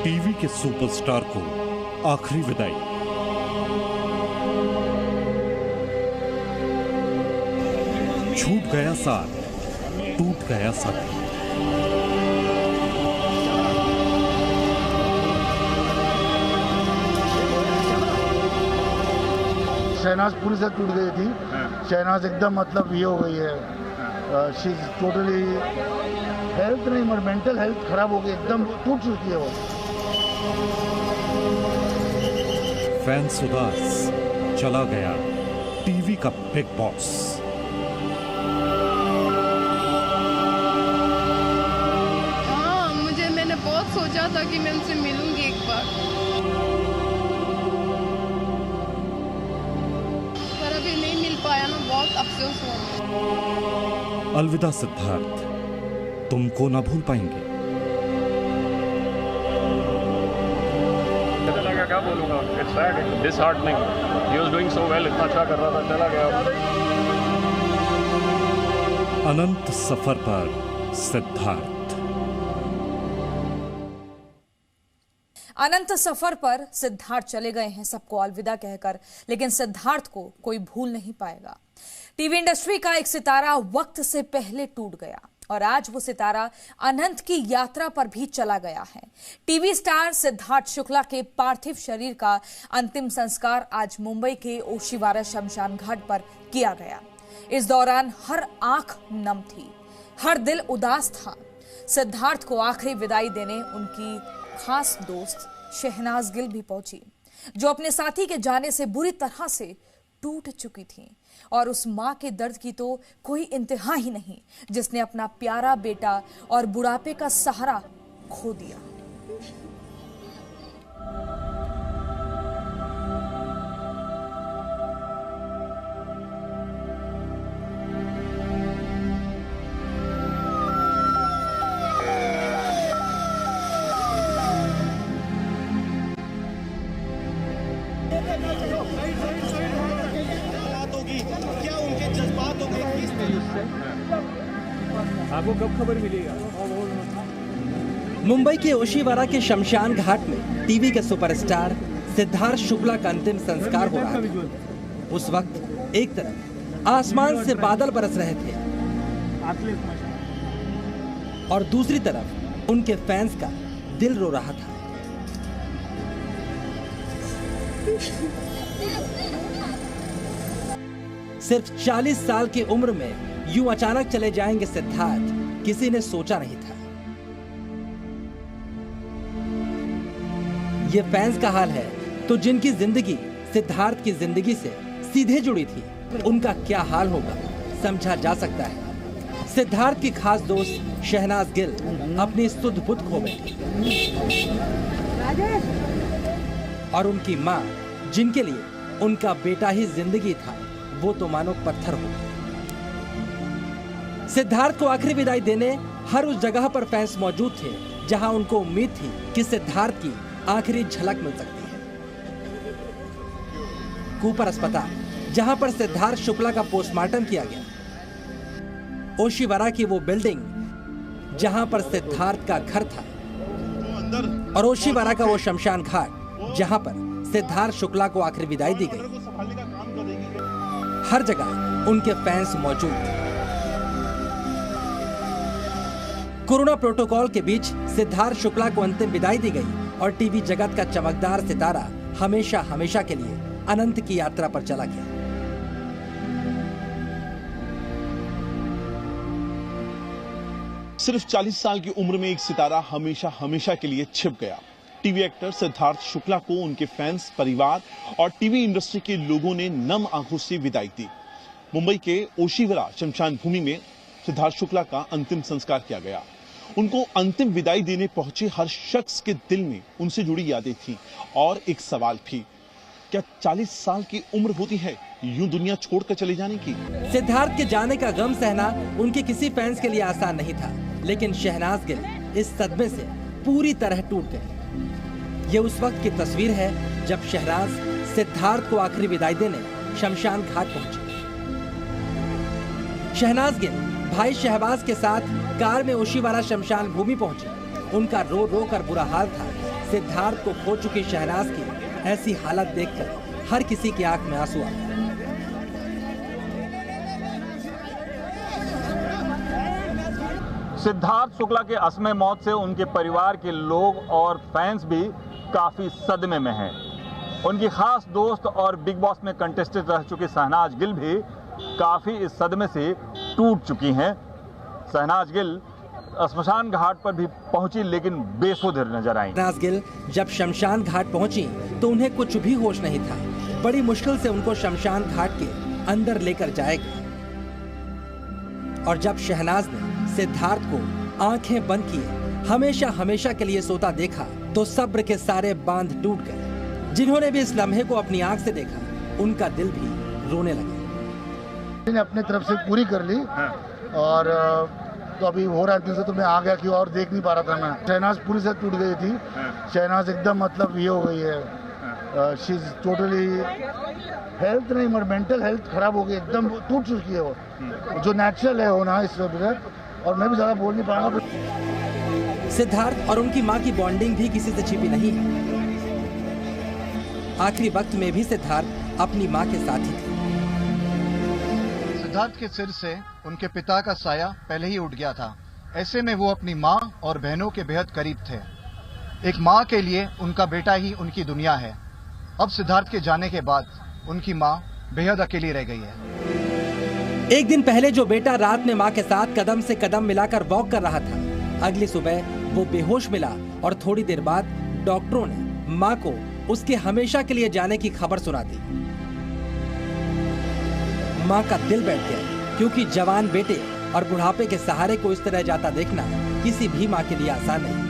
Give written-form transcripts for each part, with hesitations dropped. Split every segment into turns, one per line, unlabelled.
TV के superstar को आखिरी विदाई। छूट गया साथ, टूट गया साथ।
शहनाज पूरी से टूट गई थी। शहनाज एकदम मतलब ये हो गई है, शी इज टोटली हेल्थ नहीं मगर मेंटल हेल्थ खराब हो गई, एकदम टूट चुकी है वो।
फैंस उदास, चला गया टीवी का बिग बॉस।
हाँ, मैंने बहुत सोचा था कि मैं उनसे मिलूंगी एक बार, पर अभी नहीं मिल पाया ना, बहुत अफसोस हुआ।
अलविदा सिद्धार्थ, तुमको ना भूल पाएंगे।
क्या बोलूंगा, it's sad, disheartening. He was doing so well, इतना अच्छा कर रहा था, चला गया।
अनंत सफर पर सिद्धार्थ।
अनंत सफर पर सिद्धार्थ चले गए हैं सबको अलविदा कहकर, लेकिन सिद्धार्थ को कोई भूल नहीं पाएगा। टीवी इंडस्ट्री का एक सितारा वक्त से पहले टूट गया और आज वो सितारा अनंत की यात्रा पर भी चला गया है। टीवी स्टार सिद्धार्थ शुक्ला के पार्थिव शरीर का अंतिम संस्कार आज मुंबई के ओशीवारा शमशान घाट पर किया गया। इस दौरान हर आंख नम थी, हर दिल उदास था। सिद्धार्थ को आखिरी विदाई देने उनकी खास दोस्त शहनाज गिल भी पहुंची, जो अपने साथी के जाने से बुरी तरह से टूट चुकी थी। और उस मां के दर्द की तो कोई इंतहा ही नहीं, जिसने अपना प्यारा बेटा और बुढ़ापे का सहारा खो दिया।
क्या उनके जज्बात होंगे किस तरीके से,
आपको कब खबर मिलेगा?
मुंबई के ओशीवारा के शमशान घाट में टीवी के सुपरस्टार सिद्धार्थ शुक्ला का अंतिम संस्कार हो रहा था। उस वक्त एक तरफ आसमान से बादल बरस रहे थे और दूसरी तरफ उनके फैंस का दिल रो रहा था। सिर्फ 40 साल की उम्र में यूं अचानक चले जाएंगे सिद्धार्थ, किसी ने सोचा नहीं था। ये फैंस का हाल है तो जिनकी जिंदगी सिद्धार्थ की जिंदगी से सीधे जुड़ी थी, उनका क्या हाल होगा समझा जा सकता है। सिद्धार्थ की खास दोस्त शहनाज गिल अपनी सुध बुध खो बैठी और उनकी मां, जिनके लिए उनका बेटा ही जिंदगी था, वो तो मानो पत्थर हो। सिद्धार्थ को आखिरी विदाई देने हर उस जगह पर फैंस मौजूद थे जहां उनको उम्मीद थी कि सिद्धार्थ की आखिरी झलक मिल सकती है। कूपर अस्पताल, जहां पर सिद्धार्थ शुक्ला का पोस्टमार्टम किया गया। ओशीवारा की वो बिल्डिंग जहां पर सिद्धार्थ का घर था, और ओशीवारा का वो शमशान घाट जहां पर सिद्धार्थ शुक्ला को आखिरी विदाई दी गई। हर जगह उनके फैंस मौजूद थे। कोरोना प्रोटोकॉल के बीच सिद्धार्थ शुक्ला को अंतिम विदाई दी गई और टीवी जगत का चमकदार सितारा हमेशा हमेशा के लिए अनंत की यात्रा पर चला गया।
सिर्फ 40 साल की उम्र में एक सितारा हमेशा हमेशा के लिए छिप गया। टीवी एक्टर सिद्धार्थ शुक्ला को उनके फैंस, परिवार और टीवी इंडस्ट्री के लोगों ने नम आंखों से विदाई दी। मुंबई के ओशीवारा शमशान भूमि में सिद्धार्थ शुक्ला का अंतिम संस्कार किया गया। उनको अंतिम विदाई देने पहुंचे हर शख्स के दिल में उनसे जुड़ी यादें थी और एक सवाल भी, क्या 40 साल की उम्र होती है यूं दुनिया छोड़कर चले जाने की?
सिद्धार्थ के जाने का गम सहना उनके किसी फैंस के लिए आसान नहीं था, लेकिन शहनाज गिल इस सदमे से पूरी तरह टूट गए। ये उस वक्त की तस्वीर है जब शहनाज सिद्धार्थ को आखिरी विदाई देने शमशान घाट पहुंचे। शहनाज गिल भाई शहबाज के साथ कार में ओशीवारा शमशान भूमि पहुंचे। उनका रो रो कर बुरा हाल था। सिद्धार्थ को खो चुकी शहनाज की ऐसी हालत देखकर हर किसी की आंख में आंसू आ गए।
सिद्धार्थ शुक्ला के असमय मौत से उनके परिवार के लोग और फैंस भी काफी सदमे में हैं। उनकी खास दोस्त और बिग बॉस में कंटेस्टेंट रह चुकी शहनाज गिल भी काफी इस सदमे से टूट चुकी हैं। शहनाज गिल शमशान घाट पर भी पहुंची लेकिन बेसुध नजर आई।
शहनाज गिल जब शमशान घाट पहुंची तो उन्हें कुछ भी होश नहीं था। बड़ी मुश्किल से उनको शमशान घाट के अंदर लेकर जाया गया और जब शहनाज ने सिद्धार्थ को आंखें बंद किए हमेशा हमेशा के लिए सोता देखा तो सब्र के सारे बांध टूट गए। जिन्होंने भी इस लम्हे को अपनी आंख से देखा उनका दिल भी रोने लगा।
मैंने अपने तरफ से पूरी कर ली और तो अभी हो रहा है तो मैं आ गया कि और देख नहीं पा रहा था मैं। शहनाज पूरी से टूट गई थी। शहनाज एकदम मतलब ये हो गई है, शी इज टोटली हेल्थ नहीं मगर मेंटल हेल्थ खराब हो गई, एकदम टूट चुकी है वो, जो नेचुरल है होना इस वक्त। और मैं भी ज़्यादा बोल नहीं पाऊंगा।
सिद्धार्थ और उनकी मां की बॉन्डिंग भी किसी से छिपी नहीं है। आखिरी वक्त में भी सिद्धार्थ अपनी मां के साथ ही थे।
सिद्धार्थ के सिर से उनके पिता का साया पहले ही उठ गया था। ऐसे में वो अपनी मां और बहनों के बेहद करीब थे। एक मां के लिए उनका बेटा ही उनकी दुनिया है। अब सिद्धार्थ के जाने के बाद उनकी मां बेहद अकेली रह गई है।
एक दिन पहले जो बेटा रात में मां के साथ कदम से कदम मिलाकर वॉक कर रहा था, अगली सुबह वो बेहोश मिला और थोड़ी देर बाद डॉक्टरों ने मां को उसके हमेशा के लिए जाने की खबर सुना दी। मां का दिल बैठ गया क्योंकि जवान बेटे और बुढ़ापे के सहारे को इस तरह जाता देखना किसी भी मां के लिए आसान नहीं।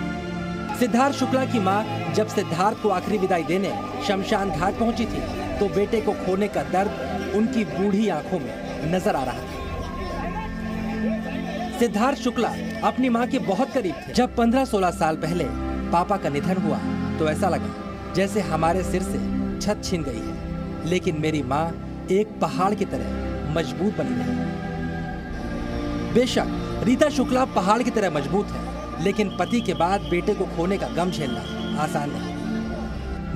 सिद्धार्थ शुक्ला की मां जब सिद्धार्थ को आखिरी विदाई देने शमशान घाट पहुंची थी तो बेटे को खोने का दर्द उनकी बूढ़ी आंखों में नजर आ रहा था। सिद्धार्थ शुक्ला अपनी मां के बहुत करीब थे। जब 15-16 साल पहले पापा का निधन हुआ तो ऐसा लगा जैसे हमारे सिर से छत छीन गई है, लेकिन मेरी मां एक पहाड़ की तरह मजबूत बनी रही। बेशक रीता शुक्ला पहाड़ की तरह मजबूत है, लेकिन पति के बाद बेटे को खोने का गम झेलना आसान नहीं।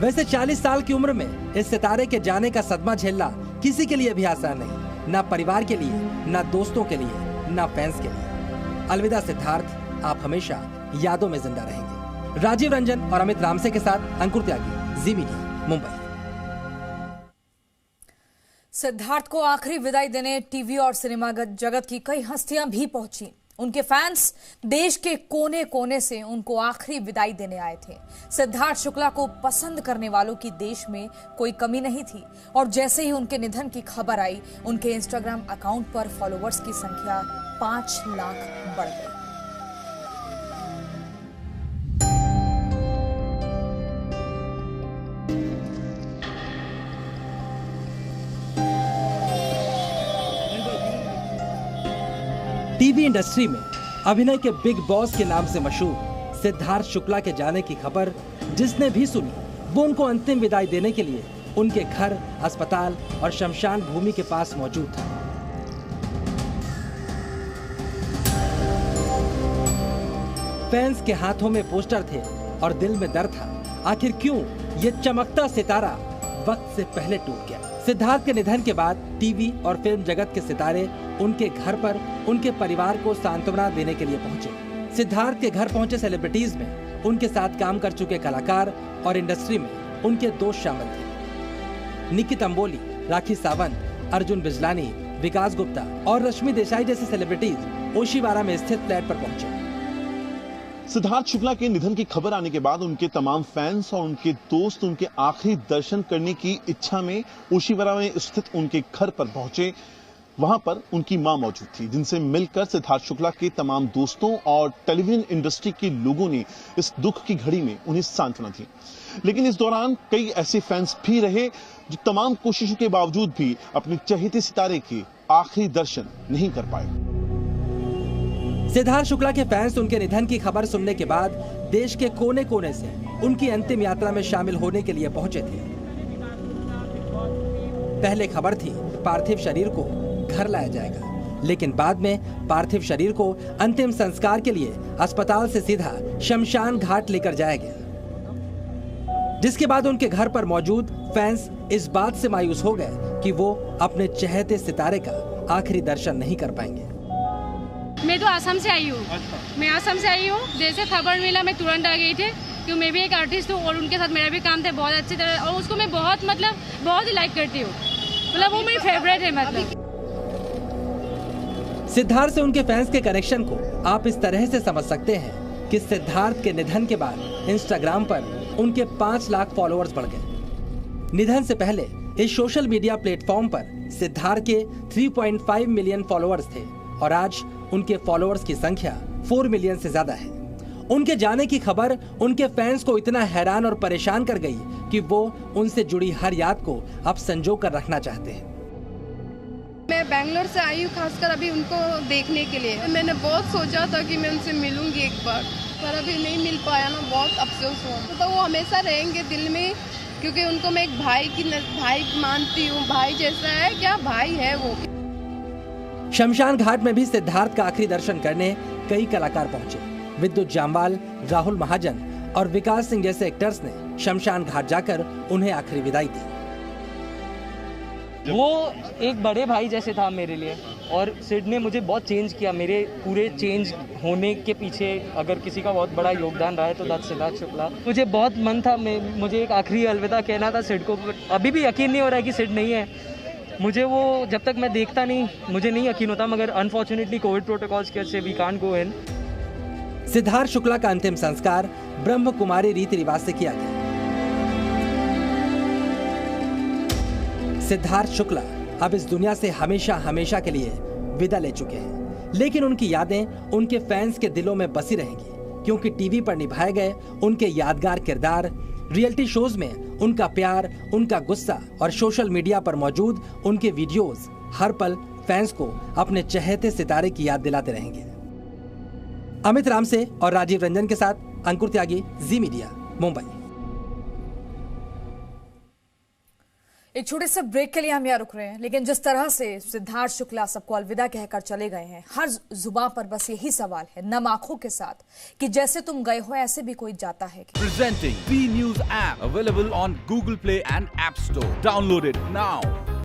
वैसे 40 साल की उम्र में इस सितारे के जाने का सदमा झेलना किसी के लिए भी आसान नहीं, ना परिवार के लिए, ना दोस्तों के लिए, ना फैंस के लिए। अलविदा सिद्धार्थ, आप हमेशा यादों में जिंदा रहेंगे। राजीव रंजन और अमित रामसे के साथ अंकुर त्यागी, जी मीडिया, मुंबई।
सिद्धार्थ को आखिरी विदाई देने टीवी और सिनेमा जगत की कई हस्तियां भी पहुंची। उनके फैंस देश के कोने कोने से उनको आखिरी विदाई देने आए थे। सिद्धार्थ शुक्ला को पसंद करने वालों की देश में कोई कमी नहीं थी और जैसे ही उनके निधन की खबर आई, उनके इंस्टाग्राम अकाउंट पर फॉलोअर्स की संख्या 5 लाख बढ़ गई।
टीवी इंडस्ट्री में अभिनय के बिग बॉस के नाम से मशहूर सिद्धार्थ शुक्ला के जाने की खबर जिसने भी सुनी वो उनको अंतिम विदाई देने के लिए उनके घर, अस्पताल और शमशान भूमि के पास मौजूद था। फैंस के हाथों में पोस्टर थे और दिल में डर था। आखिर क्यों ये चमकता सितारा वक्त से पहले टूट गया? सिद्धार्थ के निधन के बाद टीवी और फिल्म जगत के सितारे उनके घर पर उनके परिवार को सांत्वना देने के लिए पहुंचे। सिद्धार्थ के घर पहुंचे सेलिब्रिटीज में उनके साथ काम कर चुके कलाकार और इंडस्ट्री में उनके दोस्त शामिल थे। निकी तंबोली, राखी सावंत, अर्जुन बिजलानी, विकास गुप्ता और रश्मि देसाई जैसे सेलिब्रिटीज ओशीवारा में स्थित फ्लैट पर पहुंचे।
सिद्धार्थ शुक्ला के निधन की खबर आने के बाद उनके तमाम फैंस और उनके दोस्त उनके आखिरी दर्शन करने की इच्छा में ओशीवारा में स्थित उनके घर पर पहुंचे। वहां पर उनकी मां मौजूद थी, जिनसे मिलकर सिद्धार्थ शुक्ला के तमाम दोस्तों और टेलीविजन इंडस्ट्री के लोगों ने इस दुख की घड़ी में उन्हें सांत्वना दी। लेकिन इस दौरान कई ऐसे फैंस भी रहे जो तमाम कोशिशों के बावजूद भी अपने चहेते सितारे के आखिरी दर्शन नहीं कर पाए।
सिद्धार्थ शुक्ला के फैंस उनके निधन की खबर सुनने के बाद देश के कोने कोने से उनकी अंतिम यात्रा में शामिल होने के लिए पहुंचे थे। पहले खबर थी पार्थिव शरीर को घर लाया जाएगा, लेकिन बाद में पार्थिव शरीर को अंतिम संस्कार के लिए अस्पताल से सीधा शमशान घाट लेकर जाया गया। जिसके बाद उनके घर पर मौजूद फैंस इस बात से मायूस हो गए कि वो अपने चहेते सितारे का आखिरी दर्शन नहीं कर पाएंगे।
मैं तो आसाम से आई हूँ। मैं आसाम से आई हूँ। जैसे खबर मिला मैं तुरंत आ गई थी, क्योंकि मैं भी एक आर्टिस्ट हूँ और उनके साथ मेरा भी काम था बहुत अच्छी तरह, और उसको मैं बहुत ही लाइक करती हूँ। मतलब वो मेरी फेवरेट है। मतलब
सिद्धार्थ से उनके फैंस के कनेक्शन को आप इस तरह से समझ सकते हैं कि सिद्धार्थ के निधन के बाद इंस्टाग्राम पर उनके 5 लाख फॉलोअर्स बढ़ गए। निधन से पहले इस सोशल मीडिया प्लेटफॉर्म पर सिद्धार्थ के 3.5 मिलियन फॉलोअर्स थे और आज उनके फॉलोअर्स की संख्या 4 मिलियन से ज्यादा है। उनके जाने की खबर उनके फैंस को इतना हैरान और परेशान कर गई कि वो उनसे जुड़ी हर याद को अब संजो कर रखना चाहते हैं।
मैं बेंगलोर से आई हूँ खासकर अभी उनको देखने के लिए। मैंने बहुत सोचा था कि मैं उनसे मिलूंगी एक बार, पर अभी नहीं मिल पाया ना, बहुत अफसोस हुआ। तो वो हमेशा रहेंगे दिल में, क्योंकि उनको मैं एक भाई मानती हूँ। भाई जैसा है, क्या भाई है वो।
शमशान घाट में भी सिद्धार्थ का आखिरी दर्शन करने कई कलाकार पहुंचे। विद्युत जामवाल, राहुल महाजन और विकास सिंह जैसे एक्टर्स ने शमशान घाट जाकर उन्हें आखिरी विदाई दी।
वो एक बड़े भाई जैसे था मेरे लिए, और सिड ने मुझे बहुत चेंज किया। मेरे पूरे चेंज होने के पीछे अगर किसी का बहुत बड़ा योगदान रहा है तो दैट्स सिद्धार्थ शुक्ला। मुझे बहुत मन था, मुझे एक आखिरी अलविदा कहना था सिड को। अभी भी यकीन नहीं हो रहा है कि सिड नहीं है। मुझे वो जब तक मैं देखता नहीं, मुझे नहीं यकीन होता, मगर अनफॉर्चुनेटली कोविड प्रोटोकॉल्स के वजह से वी कांट गो इन।
सिद्धार्थ शुक्ला का अंतिम संस्कार ब्रह्म कुमारी रीति रिवाज से किया गया। सिद्धार्थ शुक्ला अब इस दुनिया से हमेशा हमेशा के लिए विदा ले चुके हैं, लेकिन उनकी यादें उनके फैंस के दिलों में बसी रहेंगी, क्योंकि टीवी पर निभाए गए उनके यादगार किरदार, रियलिटी शोज में उनका प्यार, उनका गुस्सा और सोशल मीडिया पर मौजूद उनके वीडियोस हर पल फैंस को अपने चहेते सितारे की याद दिलाते रहेंगे। अमित रामसे और राजीव रंजन के साथ अंकुर त्यागी, जी मीडिया, मुंबई।
एक छोटे से ब्रेक के लिए हम यहाँ रुक रहे हैं, लेकिन जिस तरह से सिद्धार्थ शुक्ला सबको अलविदा कहकर चले गए हैं, हर जुबान पर बस यही सवाल है, नम आंखों के साथ, कि जैसे तुम गए हो ऐसे भी कोई जाता है क्या?
Presenting B News app available on Google Play and App Store. Download it now.